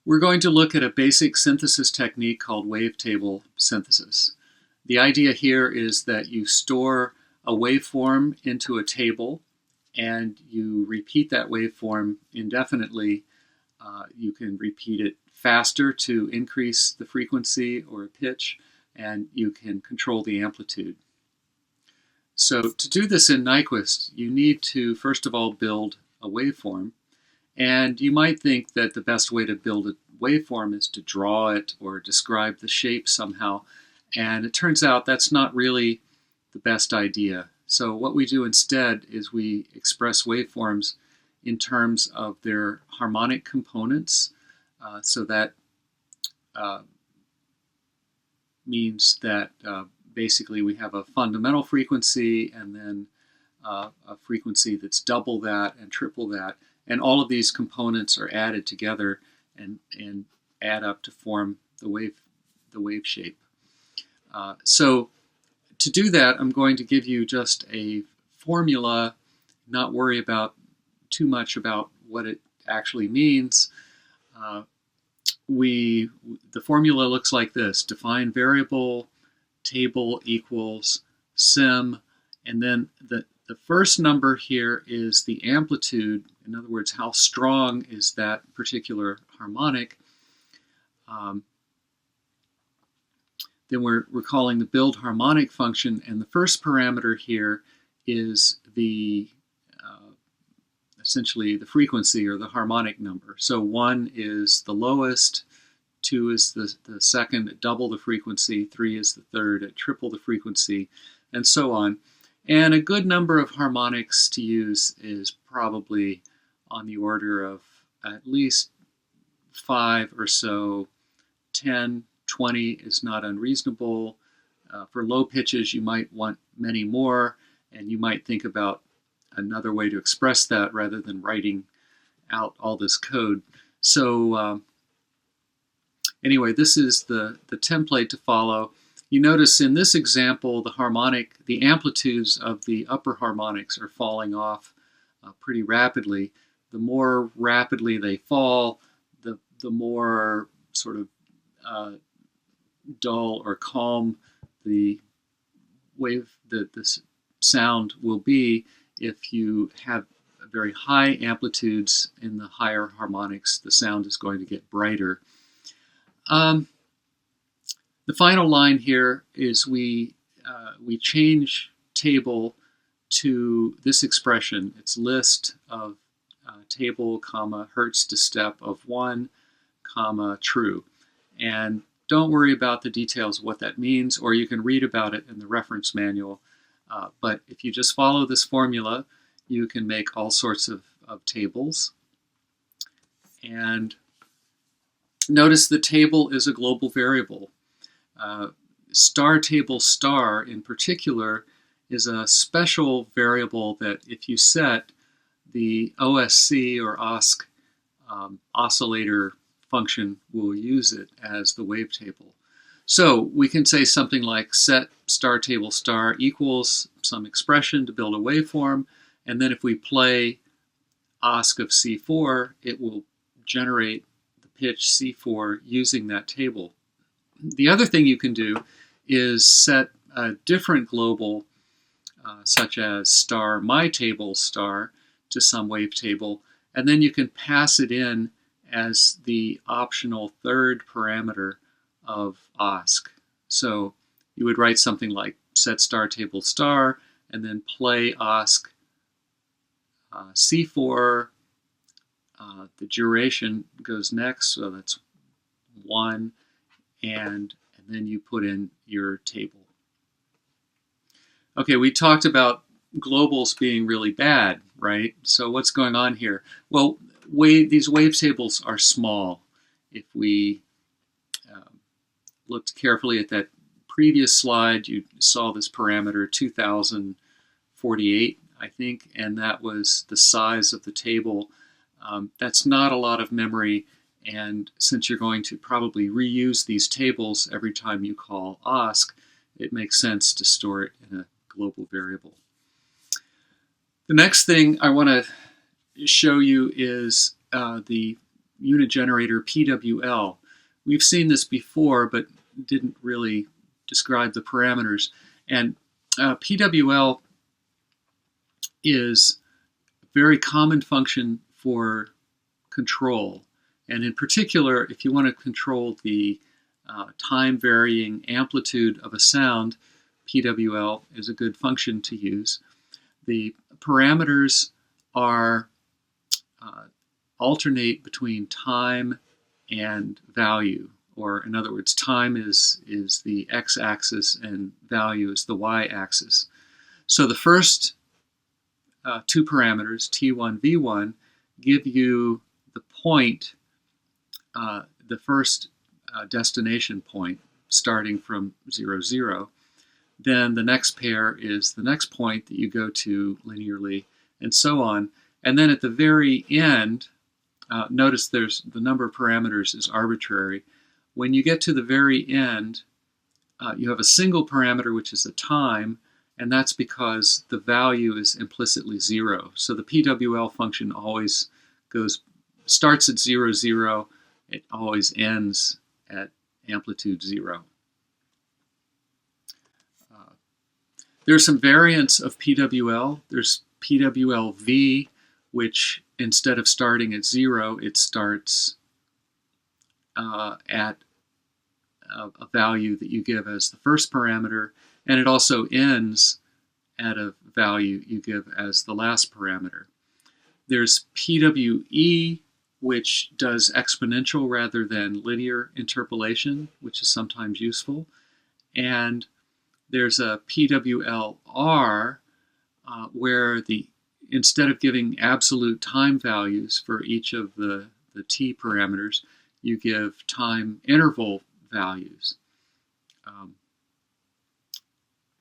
We're going to look at a basic synthesis technique called wavetable synthesis. The idea here is that you store a waveform into a table and you repeat that waveform indefinitely. You can repeat it faster to increase the frequency or pitch, and you can control the amplitude. So to do this in Nyquist, you need to first of all build a waveform. And you might think that the best way to build a waveform is to draw it or describe the shape somehow. And it turns out that's not really the best idea. So what we do instead is we express waveforms in terms of their harmonic components. So that means that basically we have a fundamental frequency and then a frequency that's double that and triple that. And all of these components are added together and add up to form the wave shape. So to do that, I'm going to give you just a formula, not worry about too much about what it actually means. The formula looks like this: define variable, table equals sim, and then the first number here is the amplitude. In other words, how strong is that particular harmonic? Then we're calling the build harmonic function, and the first parameter here is the essentially the frequency or the harmonic number. So 1 is the lowest, 2 is the second at double the frequency, 3 is the third at triple the frequency, and so on. And a good number of harmonics to use is probably on the order of at least 5 or so. 10, 20 is not unreasonable. For low pitches, you might want many more, and you might think about another way to express that rather than writing out all this code. So anyway, this is the template to follow. You notice in this example, the amplitudes of the upper harmonics are falling off pretty rapidly. The more rapidly they fall, the more sort of dull or calm the sound will be. If you have very high amplitudes in the higher harmonics, the sound is going to get brighter. The final line here is we change table to this expression. It's list of table, comma, hertz to step of 1, comma, true. And don't worry about the details of what that means, or you can read about it in the reference manual. But if you just follow this formula, you can make all sorts of tables. And notice the table is a global variable. Star table star in particular is a special variable that if you set, the OSC or OSC oscillator function will use it as the wavetable. So we can say something like set star table star equals some expression to build a waveform, and then if we play OSC of C4, it will generate the pitch C4 using that table. The other thing you can do is set a different global, such as star my table star, to some wavetable, and then you can pass it in as the optional third parameter of OSC. So you would write something like set star table star, and then play OSC C4. The duration goes next, so that's 1, and then you put in your table. Okay, we talked about globals being really bad, right? So what's going on here? Well, these wavetables are small. If we looked carefully at that previous slide, you saw this parameter 2048, I think, and that was the size of the table. That's not a lot of memory, and since you're going to probably reuse these tables every time you call OSC, it makes sense to store it in a global variable. The next thing I want to show you is the unit generator PWL. We've seen this before, but didn't really describe the parameters. And PWL is a very common function for control. And in particular, if you want to control the time-varying amplitude of a sound, PWL is a good function to use. The parameters are alternate between time and value, or in other words, time is the x-axis and value is the y-axis. So the first two parameters, T1, V1, give you the point, the first destination point starting from 0, 0. Then the next pair is the next point that you go to linearly, and so on. And then at the very end, notice there's the number of parameters is arbitrary. When you get to the very end, you have a single parameter, which is a time, and that's because the value is implicitly 0. So the PWL function always starts at 0, 0. It always ends at amplitude 0. There's some variants of PWL. There's PWL-V, which instead of starting at 0, it starts at a value that you give as the first parameter, and it also ends at a value you give as the last parameter. There's PWE, which does exponential rather than linear interpolation, which is sometimes useful. And there's a PWL-R, where instead of giving absolute time values for each of the t parameters, you give time interval values.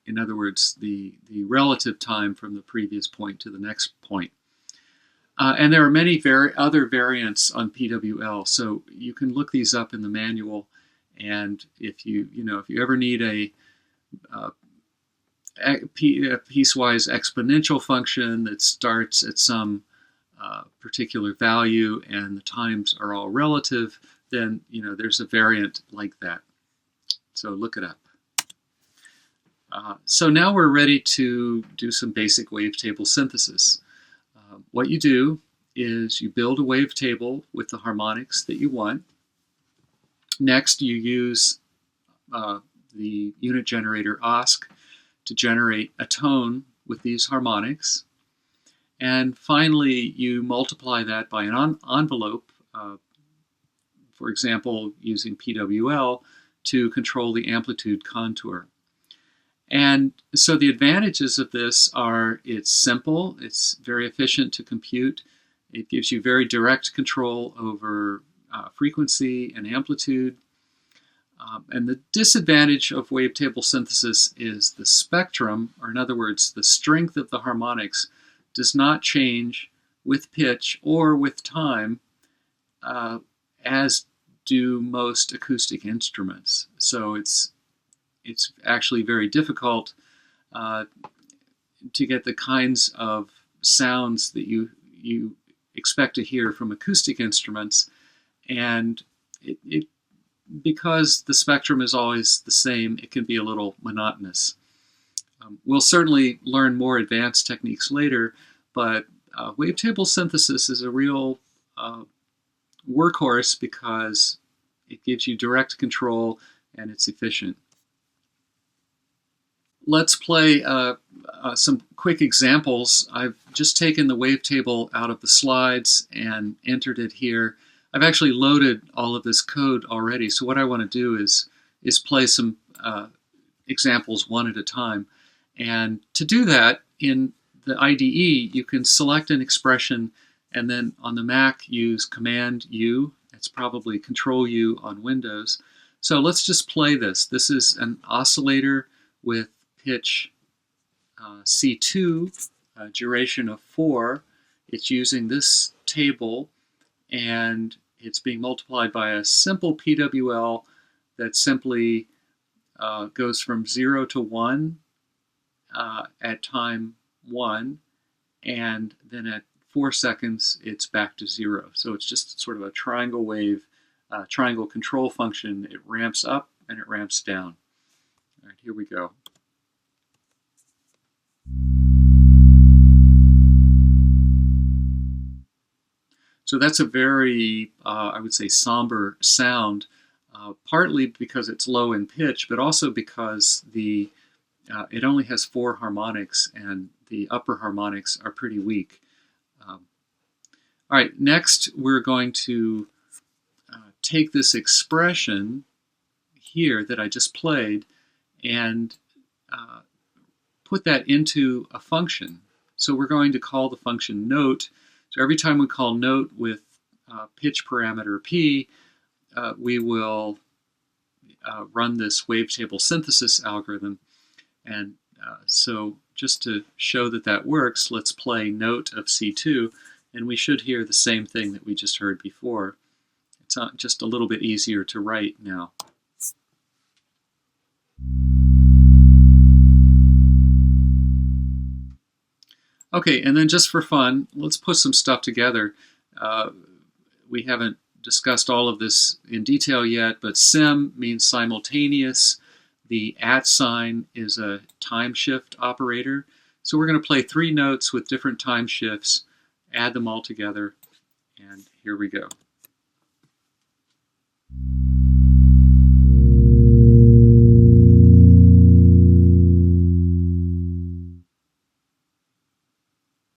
In other words, the relative time from the previous point to the next point. And there are many other variants on PWL, so you can look these up in the manual. And if you ever need a piecewise exponential function that starts at some particular value and the times are all relative, then there's a variant like that. So look it up. So now we're ready to do some basic wavetable synthesis. What you do is you build a wavetable with the harmonics that you want. Next, you use the unit generator OSC to generate a tone with these harmonics. And finally, you multiply that by an envelope, for example, using PWL to control the amplitude contour. And so the advantages of this are it's simple, it's very efficient to compute, it gives you very direct control over frequency and amplitude. And the disadvantage of wavetable synthesis is the spectrum, or in other words, the strength of the harmonics, does not change with pitch or with time, as do most acoustic instruments. So it's actually very difficult to get the kinds of sounds that you expect to hear from acoustic instruments, and because the spectrum is always the same, it can be a little monotonous. We'll certainly learn more advanced techniques later, but wavetable synthesis is a real workhorse because it gives you direct control and it's efficient. Let's play some quick examples. I've just taken the wavetable out of the slides and entered it here. I've actually loaded all of this code already, so what I want to do is play some examples one at a time. And to do that, in the IDE, you can select an expression and then on the Mac use Command-U. It's probably Control-U on Windows. So let's just play this. This is an oscillator with pitch C2, duration of 4. It's using this table, and it's being multiplied by a simple PWL that simply goes from 0 to 1 at time 1, and then at 4 seconds, it's back to 0. So it's just sort of a triangle wave, triangle control function. It ramps up and it ramps down. All right, here we go. So that's a very, I would say, somber sound, partly because it's low in pitch, but also because it only has 4 harmonics, and the upper harmonics are pretty weak. All right, next we're going to take this expression here that I just played and put that into a function. So we're going to call the function note. So every time we call note with pitch parameter p, we will run this wavetable synthesis algorithm. And so just to show that that works, let's play note of C2, and we should hear the same thing that we just heard before. It's just a little bit easier to write now. Okay, and then just for fun, let's put some stuff together. We haven't discussed all of this in detail yet, but sim means simultaneous. The @ sign is a time shift operator. So we're going to play 3 notes with different time shifts, add them all together, and here we go.